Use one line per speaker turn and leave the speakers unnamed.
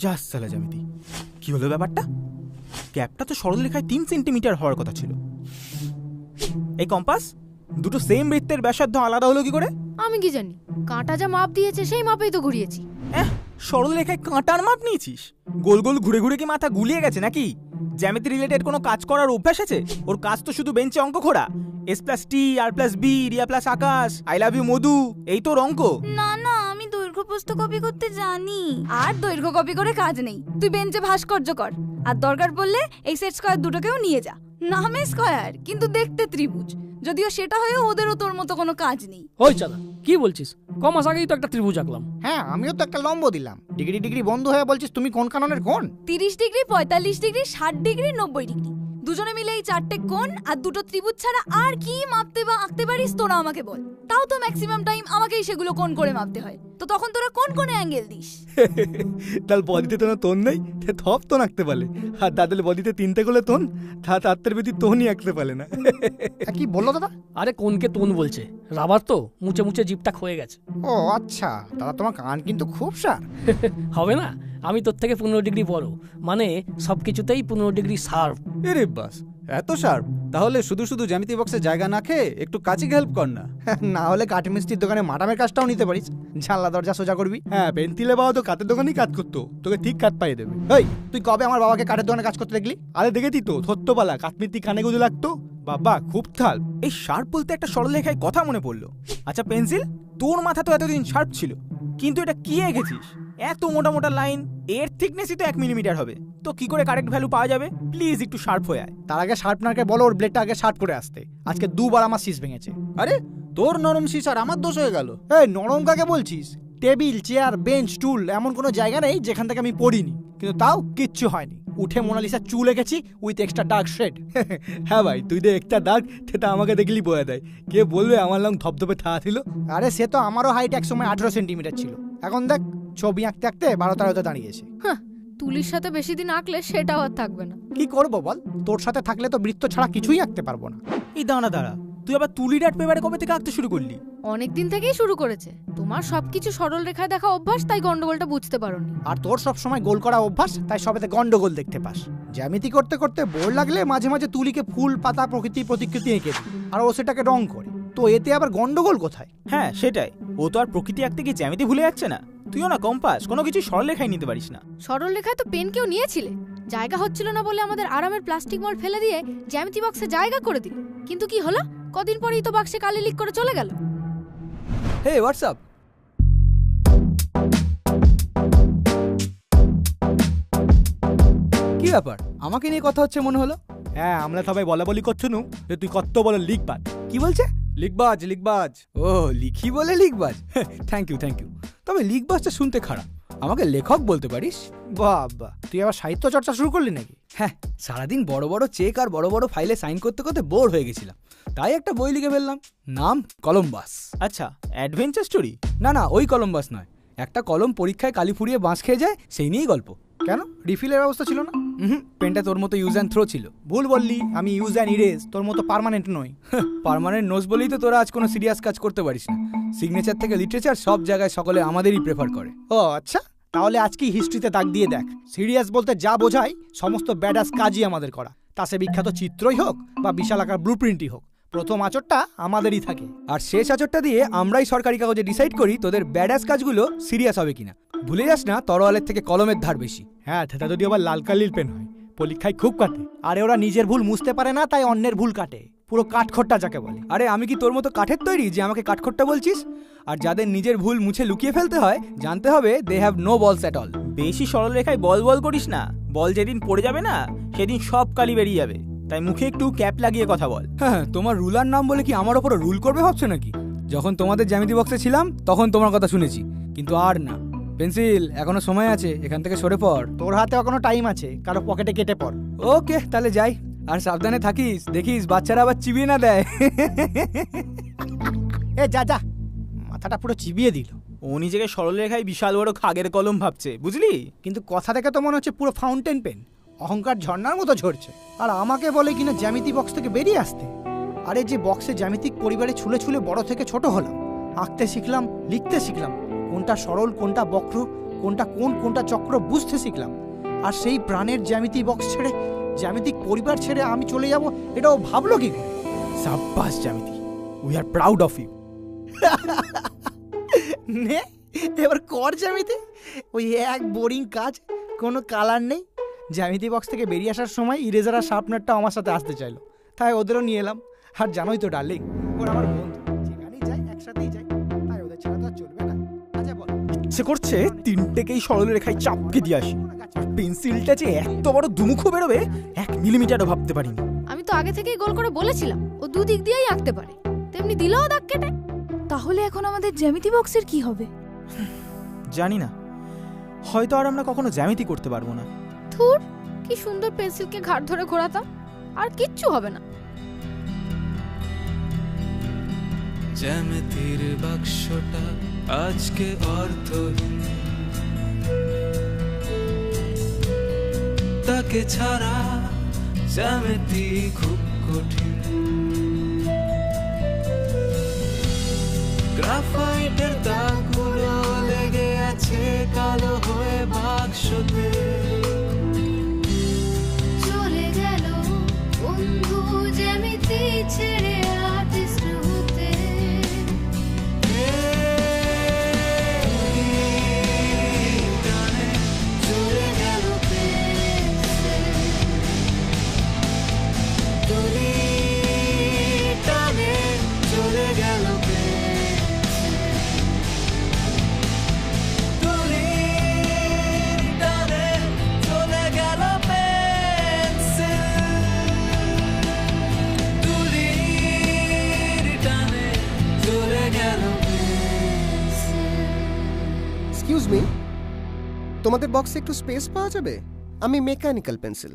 Just সালা জ্যামিতি, কি হলো ব্যাপারটা? ক্যাপটা তো সরলরেখায় 3 সেন্টিমিটার হওয়ার কথা ছিল। এই কম্পাস, দুটো সেম বৃত্তের ব্যাসার্ধ আলাদা হলো কি করে?
আমি কি জানি, কাঁটা যা মাপ দিয়েছে সেই মাপেই তো ঘুরিয়েছি।
সরলরেখায় কাঁটার মাপ নিয়েছিস? গোল গোল ঘুরে ঘুরে কি মাথা গুলিয়ে গেছে নাকি? জ্যামিতি রিলেটেড কোনো কাজ করার অভ্যাস আছে? ওর কাজ তো শুধু বেঞ্চে অঙ্ক খোড়া। S+T, R+B, Riya plus Akash, I love you Madhu, এই তোর অঙ্ক।
না না, আমি দৈর্ঘ্য প্রস্থ কপি করতে জানি। আর দৈর্ঘ্য কপি করে কাজ নেই, তুই বেঞ্চে ভাস্কর্য কর, আর দরকার পড়লে এই সেট স্কয়ার দুটোকেও নিয়ে যা। নামে স্কয়ার কিন্তু দেখতে ত্রিভুজ, যদিও সেটা হয়েও ওদেরও তোর মতো কোনো কাজ নেই।
ওই চালা, কি বলছিস? কমাস আগেই তো একটা ত্রিভুজ আঁকলাম।
হ্যাঁ, আমিও তো একটা লম্ব দিলাম। ডিগ্রি ডিগ্রি বন্ধ হয়ে বলছিস তুমি কোন কাননের কোন?
30 ডিগ্রি, 45 ডিগ্রি, 60 ডিগ্রি, 90 ডিগ্রি, দুজনে মিলে এই 4টে কোণ আর দুটো ত্রিভুজ ছাড়া আর কি মাপতে বা আঁকতে পারিস তোরা আমাকে বল। তাও তো ম্যাক্সিমাম টাইম আমাকেই সেগুলো কোণ করে মাপতে হয়, তো তখন তোরা কোন কোণে অ্যাঙ্গেল দিস?
তার বডিতে তো তোন নেই, থপ তো আঁকতে পারে। আর তাদের বডিতে 3টে করে তোন, তার বেশি তোনই আঁকতে পারে না।
কি বললো দাদা?
আরে কোনকে তোন বলছে? রাবার তো মুছে মুছে জিপটা ক্ষয়ে গেছে।
ও আচ্ছা, দাদা তোমার কান কিন্তু খুব সার।
হবে না, আমি তোর থেকে 15 ডিগ্রি বড়, মানে সবকিছুতেই 15 ডিগ্রি শার্প।
এরে বাস, এত শার্প? তাহলে শুধু শুধু জ্যামিতি বক্সে জায়গা না খেয়ে একটু কাছে হেল্প কর না।
না হলে কাঠ মিস্ত্রির দোকানে মাটামের কাজটাও নিতে পারিস, জানলা দরজা সোজা করবি।
হ্যাঁ, পেন্সিলে বাবা তো কাঠের দোকানেই কাজ করতো, তোকে ঠিক কাঠ পাইয়ে দেবে।
এই তুই কবে আমার বাবাকে কাঠের দোকানে কাজ করতে দেখলি?
আরে দেখেছি তো, সত্যপালা কাঠমিস্ত্রি কানে গুঁজে লাগতো। বাবা খুব থাল।
এই শার্প বলতে একটা সরলরেখায় কথা মনে পড়লো। আচ্ছা পেন্সিল, তোর মাথা তো এতদিন শার্প ছিল, কিন্তু এটা কি এঁকেছিস? এত মোটা মোটা লাইন, এর থিকনেসই তো 1 মিলিমিটার হবে, তো কি করে কারেক্ট ভ্যালু পাওয়া যাবে? প্লিজ একটু শার্প হয়ে আয়।
তার আগে শার্পনারকে বলো ওর ব্লেডটা আগে শার্প করে আসতে। আজকে 2 বার আমার শীষ ভেঙেছে।
আরে তোর নরম শীষ আর আমার দোষ হয়ে গেল?
এই নরম কাকে বলছিস? টেবিল, চেয়ার, বেঞ্চ, টুল এমন কোনো জায়গা নেই যেখান থেকে আমি পড়িনি, কিন্তু তাও কিচ্ছু হয়নি। উঠে মোনালিসা চুল এঁকেছি উইথ এক্সট্রা ডার্ক শেড।
হ্যাঁ ভাই, তুই তো একটা দাগ, সেটা আমাকে দেখলি বোঝা দেয়। কে বলবে আমার লং ধপধপে থাকা ছিল?
আরে সে তো আমারও হাইট এক সময় 18 সেন্টিমিটার ছিল, এখন দেখ ছবি আঁকতে আঁকতে 12-13 দাঁড়িয়েছে।
তুলির সাথে বেশি দিন আঁকলে সেটাও আর থাকবে না।
কি করবো বল, তোর সাথে থাকলে তো বৃত্ত ছাড়া কিছুই আঁকতে পারবো না।
এই দাঁড়া, তুই আবার তুলির আর্ট পেপারে কবে থেকে আঁকতে শুরু করলি?
অনেক দিন থেকেই শুরু করেছে। তোমার সবকিছু সরল রেখায় দেখা অভ্যাস, তাই গন্ডগোলটা বুঝতে পারোনি।
আর তোর সব সময় গোল করা অভ্যাস, তাই সবেতে গন্ডগোল দেখতে পাস। জ্যামিতি করতে করতে বোর লাগলে মাঝে মাঝে তুলিকে ফুল, পাতা, প্রকৃতি, প্রতিকৃতি এঁকে দিই, আর ও সেটাকে রং করে। তো এতে আবার গন্ডগোল কোথায়?
হ্যাঁ সেটাই, ও তো আর প্রকৃতি আঁকতে কি জ্যামিতি ভুলে যাচ্ছে না। তুইও না কম্পাস, কোনো কিছু সরলরেখায় নিতে পারিস না।
সরল রেখায় তো পেন কেউ নিয়েছিলে, জায়গা হচ্ছিল না বলে আমাদের আরামের প্লাস্টিক মল ফেলে দিয়ে জ্যামিতি বক্সে জায়গা করে দিল। কিন্তু কি হলো, কদিন পরেই তো বাক্সে কালি লিক করে চলে গেল।
হে হোয়াটসঅ্যাপ। কি ব্যাপার, আমাকে নিয়ে কথা হচ্ছে মনে হলো?
হ্যাঁ, আমরা সবাই বলা বলি করছো নু যে তুই কত বড় লিখবাজ।
কি বলছে? লিখবাজ। ও লিখি বলে লিখবাজ। Thank you. তবে লিখবাজটা শুনতে খারাপ, আমাকে লেখক বলতে পারিস।
বাবা, তুই আবার সাহিত্য চর্চা শুরু করলি নাকি?
হ্যাঁ, সারাদিন বড় বড় চেক আর বড় বড় ফাইলে সাইন করতে করতে বোর হয়ে গেছিলাম, তাই একটা বই লিখে ফেললাম, নাম কলম্বাস।
আচ্ছা, অ্যাডভেঞ্চার স্টোরি?
না, ওই কলম্বাস নয়। একটা কলম পরীক্ষায় কালি ফুরিয়ে বাঁশ খেয়ে যায়, সেই নিয়েই গল্প।
কেন, রিফিলের ব্যবস্থা ছিল না?
পেনটা তোর মতো ইউজ অ্যান্ড থ্রো ছিল।
ভুল বললি, আমি ইউজ অ্যান্ড ইরেজ, তোর মতো পার্মানেন্ট নই।
পার্মানেন্ট নোজ বলেই তো তোরা আজ কোনো সিরিয়াস কাজ করতে পারিস না। সিগনেচার থেকে লিটারেচার সব জায়গায় সকলে আমাদেরই প্রেফার করে।
ও আচ্ছা, তাহলে আজকেই হিস্ট্রিতে দাগ দিয়ে দেখ। সিরিয়াস বলতে যা বোঝায় সমস্ত ব্যাডাস কাজই আমাদের করা, তা সে বিখ্যাত চিত্রই হোক বা বিশাল আকার ব্লুপ্রিন্টই হোক, প্রথম আঁচড়টা আমাদেরই থাকে।
আর শেষ আঁচড়টা দিয়ে আমরাই সরকারি কাগজে ডিসাইড করি তোদের ব্যাডাস কাজগুলো সিরিয়াস হবে কিনা। ভুলে যাস না, তরোয়ালের থেকে কলমের ধার বেশি।
হ্যাঁ, সেটা যদি আবার লাল কালির পেন হয়, পরীক্ষায় খুব কাটে।
আরে ওরা নিজের ভুল মুছতে পারে না, তাই অন্যের ভুল কাটে, পুরো কাঠখোট্টা যাকে বলে।
আরে আমি কি তোর মতো কাঠের তৈরি যে আমাকে কাঠখোট্টা বলছিস? আর যাদের নিজের ভুল মুছে লুকিয়ে ফেলতে হয়, জানতে হবে দে হ্যাভ নো বলস এট অল।
বেশি সরলরেখায় বল করিস না, বল যেদিন পড়ে যাবে না সেদিন সব কালি বেরিয়ে যাবে, তাই মুখে একটু ক্যাপ লাগিয়ে কথা বল।
হ্যাঁ, তোমার রুলার নাম বলে কি আমার ওপর রুল করবে ভাবছো নাকি? যখন তোমাদের জ্যামিতি বক্সে ছিলাম তখন তোমার কথা শুনেছি, কিন্তু আর না। পেন্সিল, এখনো সময় আছে, এখান থেকে সরে পড়।
তোর হাতে এখনো টাইম আছে, কারো পকেটে কেটে পড়।
ওকে, তাহলে যাই। আর সাবধানে থাকিস, দেখিস বাচ্চারা আবার চিবিয়ে না দেয়।
এ যা, মাথাটা পুরো চিবিয়ে দিল।
ও নিজেকে সরলরেখায় বিশাল বড় খাগের কলম ভাবছে, বুঝলি?
কিন্তু কথা দেখে তো মনে হচ্ছে পুরো ফাউন্টেন পেন, অহংকার ঝর্ণার মতো ঝরছে। আর আমাকে বলে কিনা জ্যামিতি বক্স থেকে বেরিয়ে আসতে। আরে যে বক্সে জ্যামিতিক পরিবারে ছুলে ছুলে বড় থেকে ছোট হলাম, আঁকতে শিখলাম, লিখতে শিখলাম, কোনটা সরল কোনটা বক্র কোনটা কোনটা চক্র বুঝতে শিখলাম। আর সেই প্রাণের জ্যামিতি বক্স ছেড়ে, জ্যামিতিক পরিবার ছেড়ে আমি চলে যাব, এটাও ভাবলো কি করে?
সাব্বাস জ্যামিতি, we are proud of you.
নে এবার কর জ্যামিতি। ওই এক বোরিং কাজ, কোনো কালার নেই। জ্যামিতি বক্স থেকে বেরিয়ে আসার সময় ইরেজার আর শার্পনারটা আমার সাথে আসতে চাইলো, তাই ওদেরও নিয়ে এলাম। আর জানোই তো ডার্লিং, ওরা আমার বন্ধু, যেখানেই যাই একসাথেই যাই, তাই ওদের ছাড়া তো আর চলবে না। আচ্ছা বল,
ইচ্ছে করছে তিনটেকেই সরলরেখায় চাপকে দিয়ে আসি। আর পেন্সিলটা যে এত বড় দুমুখো বেরোবে 1 মিলিমিটারও ভাবতে পারিনি।
আমি তো আগে থেকেই গোল করে বলেছিলাম ও দুদিক দিয়েই আঁকতে পারে, তেমনি দিলেও দাগ কেটে।
তাহলে এখন আমাদের জ্যামিতি বক্সের কি হবে?
জানি না, হয়তো আর আমরা কখনো জ্যামিতি করতে পারবো না।
ধুর, কি সুন্দর পেন্সিলকে ঘাট ধরে ঘোরাতাম, আর কিচ্ছু হবে না।
জ্যামিতির বাক্সটা আজকে অর্থহীন, তাকে ছাড়া জ্যামিতি খুব কঠিন। গ্রাফাইটের দাগগুলো লেগে আছে কালো হয়ে বাক্সতে।
চলে গেল বন্ধু জ্যামিতি ছেড়ে আর্টিস্ট হতে।
চলে গেল তুলি টানে, চলে গেল
এক্সকিউজ মি, তোমাদের বক্সে একটু স্পেস পাওয়া যাবে? আমি মেকানিক্যাল পেন্সিল।